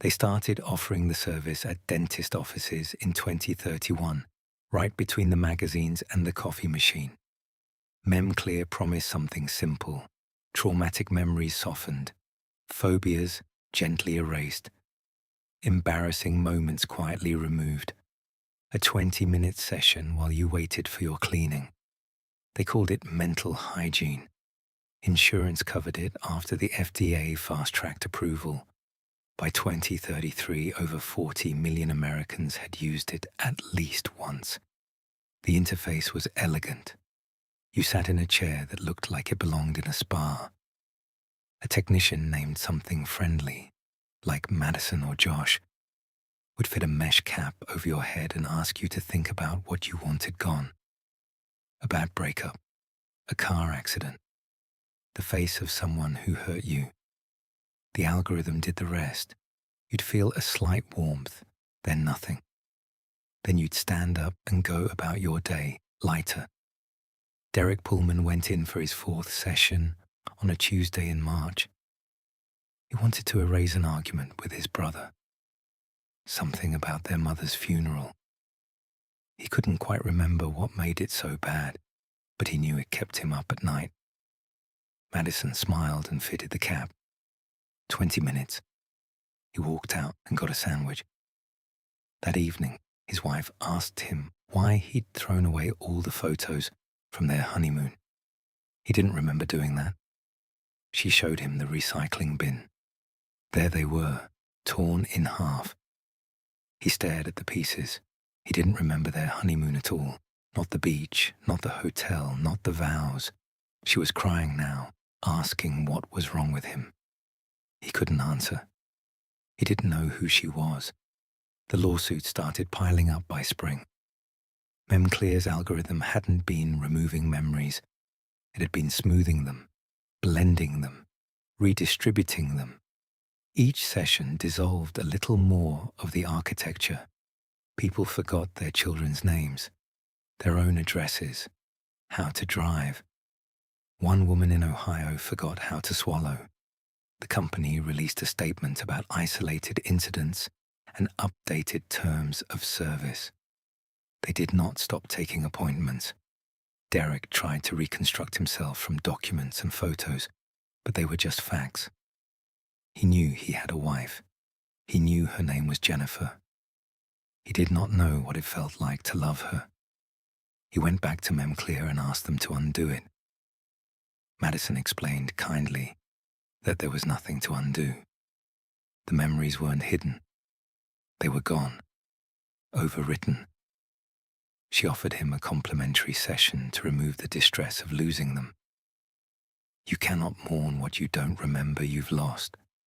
They started offering the service at dentist offices in 2031, right between the magazines and the coffee machine. MemClear promised something simple: traumatic memories softened, phobias gently erased, embarrassing moments quietly removed. A 20-minute session while you waited for your cleaning. They called it mental hygiene. Insurance covered it after the FDA fast-tracked approval. By 2033, over 40 million Americans had used it at least once. The interface was elegant. You sat in a chair that looked like it belonged in a spa. A technician named something friendly, like Madison or Josh, would fit a mesh cap over your head and ask you to think about what you wanted gone. A bad breakup, a car accident, the face of someone who hurt you. The algorithm did the rest. You'd feel a slight warmth, then nothing. Then you'd stand up and go about your day, lighter. Derek Pullman went in for his 4th session on a Tuesday in March. He wanted to erase an argument with his brother. Something about their mother's funeral. He couldn't quite remember what made it so bad, but he knew it kept him up at night. Madison smiled and fitted the cap. 20 minutes. He walked out and got a sandwich. That evening, his wife asked him why he'd thrown away all the photos from their honeymoon. He didn't remember doing that. She showed him the recycling bin. There they were, torn in half. He stared at the pieces. He didn't remember their honeymoon at all. Not the beach, not the hotel, not the vows. She was crying now, asking what was wrong with him. He couldn't answer. He didn't know who she was. The lawsuits started piling up by spring. MemClear's algorithm hadn't been removing memories. It had been smoothing them, blending them, redistributing them. Each session dissolved a little more of the architecture. People forgot their children's names, their own addresses, how to drive. One woman in Ohio forgot how to swallow. The company released a statement about isolated incidents and updated terms of service. They did not stop taking appointments. Derek tried to reconstruct himself from documents and photos, but they were just facts. He knew he had a wife. He knew her name was Jennifer. He did not know what it felt like to love her. He went back to MemClear and asked them to undo it. Madison explained kindly that there was nothing to undo. The memories weren't hidden. They were gone, overwritten. She offered him a complimentary session to remove the distress of losing them. You cannot mourn what you don't remember you've lost.